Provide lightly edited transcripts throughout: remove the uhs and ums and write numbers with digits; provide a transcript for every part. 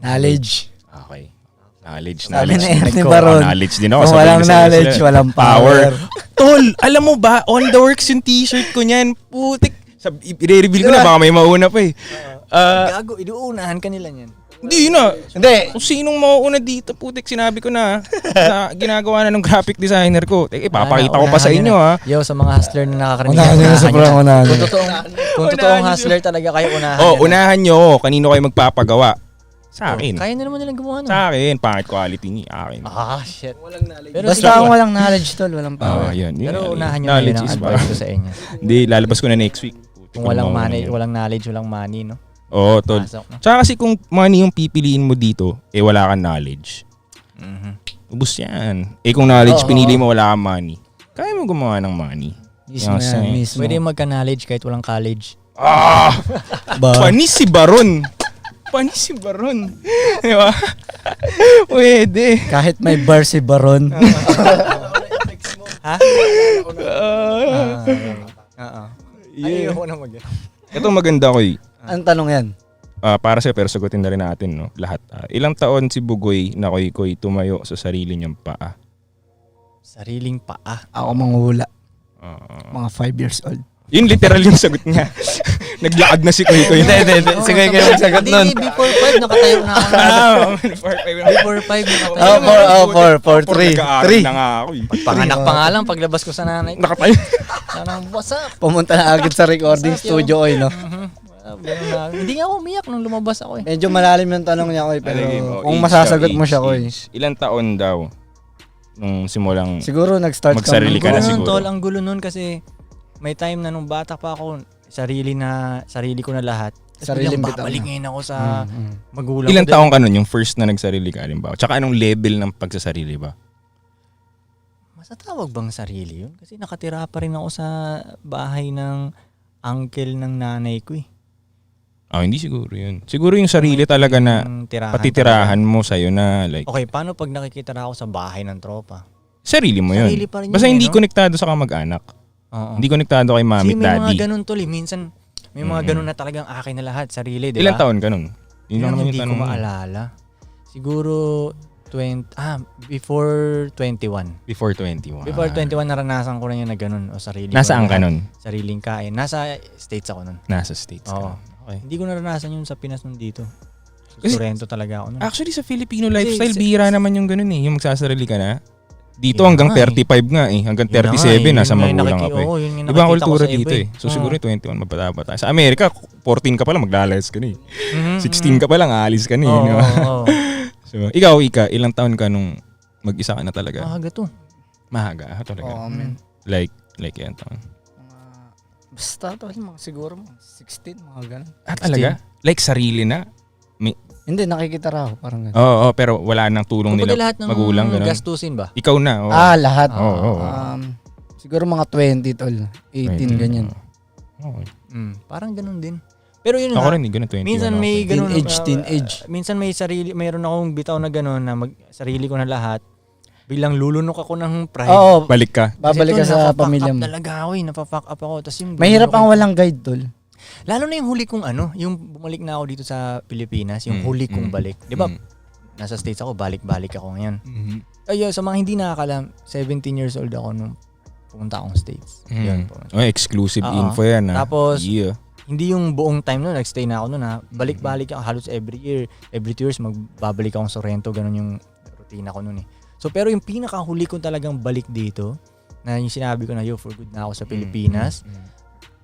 Knowledge. Okay. Knowledge. Sabi ni Ernie Baron, knowledge din ako. kung walang knowledge, walang power. Tol, alam mo ba, on the works yung t-shirt ko niyan. Putik. I-reveal ko na, baka may mauna pa eh. Gago, inuunahan ka nila niyan. Hindi na. Hindi. Kung sinong mauuna dito, putik, sinabi ko na. Na ginagawa na ng graphic designer ko. Ipapakita ko pa sa inyo ha. Yo, sa mga hustler na nakakarinig. Unahan nyo na sobrang unahan. Kung totoong hustler talaga kayo, unahan. Unahan nyo. Kanino kayo magpapagawa? Sa akin. Kaya na naman nilang gumawa nun. Sa akin. Pangit quality ni akin. Shit. Walang knowledge. Pero Basta ang walang knowledge, tol, walang power. Yun. Pero unahan nyo na Knowledge yun ang is advice ko sa inyo. Hindi, lalabas ko na next week. Kung walang money, walang knowledge, walang money, no? Oo, tol. Pasok, no? Tsaka kasi kung money yung pipiliin mo dito, wala kang knowledge. Ubus yan. Kung knowledge pinili mo, wala kang money. Kaya mo gumawa ng money. Mismo yan, mismo. Pwede magka-knowledge kahit walang college. Panis si Baron. Panis si Baron. Di ba? Pwede. Kahit may bar si Baron. Ha? Ayoko na Ito maganda ko eh. Ang tanong yan. Para sa'yo, pero sagutin na rin natin, no? Lahat. Ilang taon si Bugoy na koy tumayo sa sarili niyang paa? Sariling paa. Ako manghula. Mga 5 years old. Yun literal yung sagot niya. Naglakad na si Koy. Hindi. Sige kayo magsagot nun. Hindi, before 5 nakatayo na ako. Before 5 nakatayo. 4, 3. Na nga ako eh. Panganak pa nga lang paglabas ko sa nanay ko. Nakatayo. Parang what's up? Pumunta na agad sa recording studio, oy, no? Hindi nga ako umiyak nung lumabas ako eh. Medyo malalim yung tanong niya, oy, pero kung Age masasagot daw, mo siya, oy. Ilang taon daw nung simulang Siguro nag-start Magsarili ka na Ang gulo nun, siguro. tol, ang gulo nun kasi may time na nung bata pa ako, sarili ko na lahat. Sariling Tapos bitaw babalik na. ngayon ako sa magulang ilang ko. taon ka nun yung first na nagsarili ka, halimbawa? Tsaka anong level ng pagsasarili ba? Masatawag bang sarili yun? Kasi nakatira pa rin ako sa bahay ng uncle ng nanay ko eh. Hindi siguro yun. Siguro yung sarili talaga na Yung tirahan patitirahan mo sa'yo na like, Okay, paano pag nakikitira ako sa bahay ng tropa? sarili mo yun. Sarili pa rin yun Basta eh, hindi no? konektado sa kamag-anak. Oo. Hindi konektado kay mami Kasi at may daddy. mga ganun tol eh. Minsan may mga ganun na talagang akin na lahat, sarili, di ba? Ilang taon ka nun? Yun lang naman Hindi yung ko tanong. maalala. Siguro before 21. Before 21. Before 21 naranasan ko na yun na ganun o sarili Nasaan ko. ka nun? Sariling kain. Nasa States ako nun. Nasa States Oo. ka. Okay. Hindi ko naranasan yun sa Pinas nun dito. Kasi- Sorrento talaga ako nun. Actually, sa Filipino Kasi- lifestyle, bihira naman yung ganun eh. Yung magsasarili ka na. Dito Yun hanggang nga eh. 35 nga eh. Hanggang Yun na nga 37 eh. nasa Yun nga yung magulang ka pa eh. oo, yun yung Ibang nakikita ko kultura sa iba dito eh. So Oo. siguro yung 21 mabata-bata. Sa Amerika, 14 ka pa lang maglalayas ka na eh. 16 ka pa lang aalis ka na eh. Oo, di ba? oo. So, ikaw, ilang taon ka nung mag-isa ka na talaga? Mahaga to. Mahaga talaga. Oo, man. Like ilang taon? Basta, tol, mga siguro, mga 16, mga ganun. Talaga? Like sarili na? Hindi, nakikitara ako, parang ganun. Oo, pero wala nang tulong Kumbaga nila lahat ng magulang. Ganun. gastusin ba? Ikaw na. Oh. Lahat. Oo. Siguro mga 20, tol. 18, ganyan. Okay. Parang ganun din. Pero yun Ako nga, rin, ganun 21. minsan may ako. ganun. Teenage. Minsan may mayroon akong bitaw na ganun na sarili ko na lahat. Biglang lulunok ako ng pride. Oo, Balik ka. babalik ka Kasi sa napafuck pamilya up mo. talaga ako eh. Napafuck up ako. Tapos yung Mahirap ang walang guide, tol. Lalo na yung huli kong yung bumalik na ako dito sa Pilipinas, yung huli kong balik. Di ba? Nasa States ako, balik-balik ako ngayon. Ayun, sa mga hindi nakakalam, 17 years old ako nung pumunta akong States. Yun po. Exclusive info yan. Tapos, yeah. hindi yung buong time nun, nagstay na ako nun ha. Balik-balik ako halos every year. Every 2 years, magbabalik akong Sorrento. Ganun yung routine ko nun eh. So, pero yung pinakahuli kong talagang balik dito, na yung sinabi ko na, for good na ako sa Pilipinas,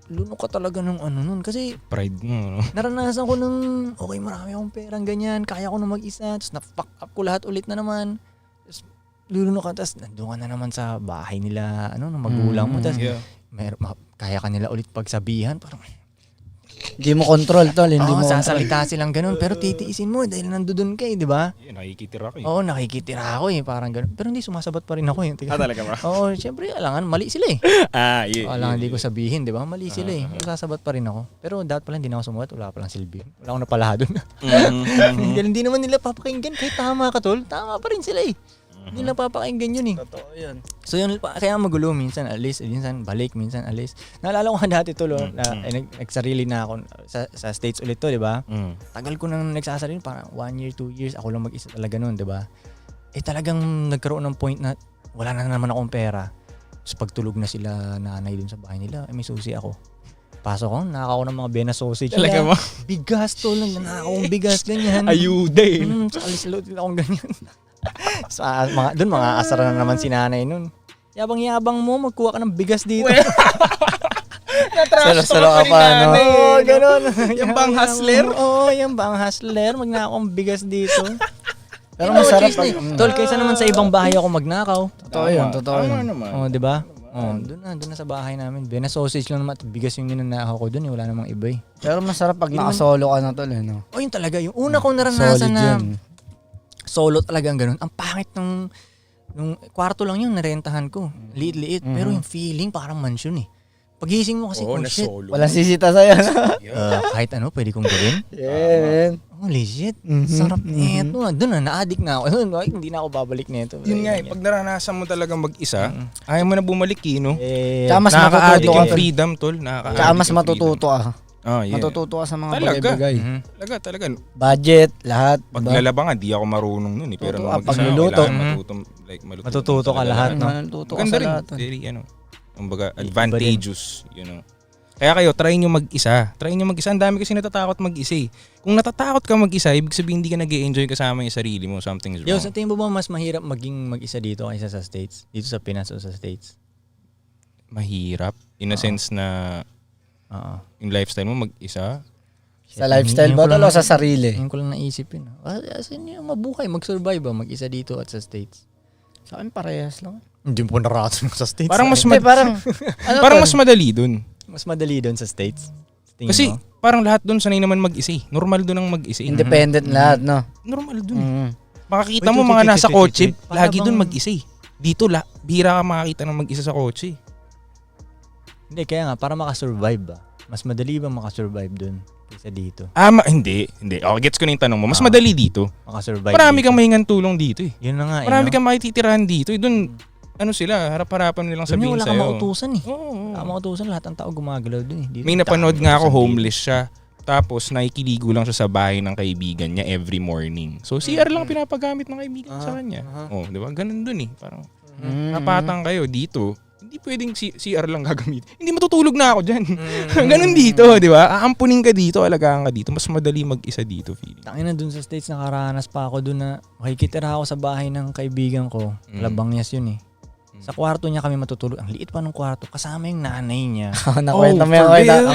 lunok ka talaga ng nun. Kasi, Pride mo. No? naranasan ko ng, okay, marami akong perang ganyan, kaya ko na mag-isa, tapos na-fuck up ko lahat ulit na naman. Tapos, lulunok ka, tapos nandun ka na naman sa bahay nila, ng magulang mo, tapos, kaya ka nila ulit pagsabihan, parang, Hindi mo control, tol. Hindi mo control. sasalita silang ganun, pero titiisin mo dahil nandoon ka di ba? Nakikitira ko eh. Oo, nakikitira ako parang ganun. Pero hindi, sumasabat pa rin ako Talaga ba? Oo, syempre, alangan, mali sila Yeah. Alangan, hindi ko sabihin, di ba? Mali sila Sasabat pa rin ako. Pero dapat pala hindi na ako sumulat, wala palang silbi. Wala akong napala doon. Hindi naman nila papakinggan, kahit tama ka tol, tama pa rin sila Hindi napapakinggan yun eh. Totoo yun. So yun, kaya magulo, minsan alis, minsan balik, minsan alis. Naalala ko nga dati tulo, nagsarili na ako sa States ulit to, di ba? Tagal ko nang nagsasarili, parang 1 year, 2 years, ako lang mag-isa talaga nun, di ba? Talagang nagkaroon ng point na wala na naman akong pera. Tapos pagtulog na sila nanay dun sa bahay nila, may susi ako. Pasok ko, nakaka ko ng mga Bena sausage. Talaga mo? Bigas to lang, nakaka akong bigas, ganyan. Ayuda eh. Sa alis-lot akong ganyan. Doon mga asar na naman si nanay nun. Yabang-yabang mo, magkuha ka ng bigas dito. Natrash Salo ka pa, no? Oo, gano'n. Yung bang hustler? Oo, yung bang hustler. Magnakaw akong bigas dito. Pero masarap pag... Tol, kaysa naman sa ibang bahay ako magnakaw. Totoo yun, totoo yun. Oo, di ba? Oh, doon na sa bahay namin. Bena sausage lang naman at bigas yung ninanakaw ko doon. Wala namang iba eh. Pero masarap pag nakasolo ka na tol, no? Oh, yun talaga. Yung una kong naranasan Solid na yun. solo talagang ganun. Ang pangit nung kwarto lang yun, narentahan ko. Liit-liit. Pero yung feeling parang mansion eh. Pagising mo kasi, Oo, oh shit. na-solo. Walang sisita sa'yo, no? Kahit ano, pwede kong gawin. Yeah, man. Holy shit. Sarap nito. Doon na, na-addict na ako. Ay, hindi na ako babalik nito. Yun nga eh, pag naranasan mo talagang mag-isa, ayaw mo na bumalik no? Tsaka mas matututo Nakaka-addict ka. yung freedom, tol. Tsaka mas matututo ka. Yeah. Matututo ka sa mga Talaga. bagay-bagay. Talaga. Budget, lahat. Pag diba? lalaba nga, di ako marunong nun eh. Pero nung mag-isa, pagluluto. kailangan Matututo ka lahat, no? Matututo ka Maganda sa rin. lahat. Very, kumbaga, advantageous, Kaya kayo, try nyo mag-isa. Ang dami kasi natatakot mag-isa eh. Kung natatakot ka mag-isa, ibig sabihin hindi ka nag-e-enjoy kasama yung sarili mo. Something's Yo, wrong. sa tingin mo ba mas mahirap maging mag-isa dito kaysa sa States? Dito sa Pinas o sa States? Mahirap. In a sense na yung lifestyle mo mag-isa. Sa lifestyle ba tol o sa sarili? Ngayon ko lang naisip yun. As in, yung mabuhay, mag-survive ba mag-isa dito at sa States? Sa akin parehas lang. Hindi mo naranasan sa States. Parang mas Hindi, parang... parang mas madali dun. mas madali doon sa States. Tingin Kasi mo? parang lahat dun sanay naman mag-isa. Normal dun ang mag-isa. Independent lahat, no? Normal dun. Mm. Makakita Wait, mo wait, mga wait, nasa wait, kotse, wait, wait. lagi Para dun bang- mag-isa. Dito, bihira ka makakita ng mag-isa sa kotse. Hindi, kaya nga, para makasurvive ba? Mas madali ba makasurvive doon kaysa dito? Hindi. Oh, gets ko na yung tanong mo. Mas madali dito. Makasurvive Marami dito. kang mahingan tulong dito eh. Yun na nga, Marami no? kang makititirahan dito. Doon, sila, harap-harapan nilang Doon sabihin wala sa'yo. kang mautusan eh. Oo. Wala kang mautusan, lahat ng tao gumagalaw doon eh. Dito, May napanood dami nga ako, sa homeless siya. Tapos nakikiligo lang siya sa bahay ng kaibigan niya every morning. So CR lang pinapagamit ng kaibigan sa kanya. Oh, 'di ba? Ganun dun eh. Parang napatang kayo dito. Hindi pwedeng CR lang gagamit. Hindi matutulog na ako diyan. Ganun dito, 'di ba? Aampunin ka dito, alagaan ka dito. Mas madali mag-isa dito, feeling. Tangina dun sa States, nakaranas pa ako dun na makikitira ako sa bahay ng kaibigan ko. Labangnyas yun eh. Sa kwarto niya kami matutulog. Ang liit pa ng kwarto. Kasama yung nanay niya. Nakwenta mo yung for kwenta. real?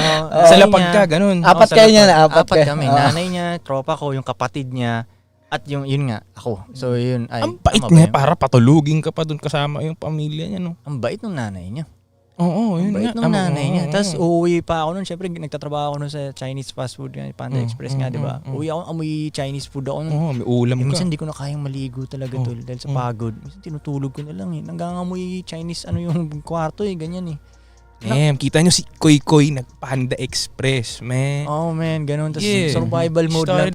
Sa lapag ka, ganun. Apat sa kayo niya lapag. na, apat kayo. kami. Nanay niya, tropa ko, yung kapatid niya, at yun nga, ako. So yun, ay. Ang bait tama ba niya, yun? para patulugin ka pa doon kasama yung pamilya niya, no? Ang bait ng nanay niya. Oo, Ang yun bait nga. ng nanay niya. Oo. Tapos uuwi pa ako nun. Siyempre, nagtatrabaho ako nun sa Chinese fast food, Panda Express nga, di ba? Uwi ako, amoy Chinese food ako nun. Oo, may ulam ka. Minsan di ko na kayang maligo talaga tol dahil sa pagod. Minsan tinutulog ko na lang eh. Nanggangamoy Chinese yung kwarto eh, ganyan eh. Kita nyo si Koy Koy nag-Panda Express, man. Oh man, ganun. Tapos Yeah. survival mode lang.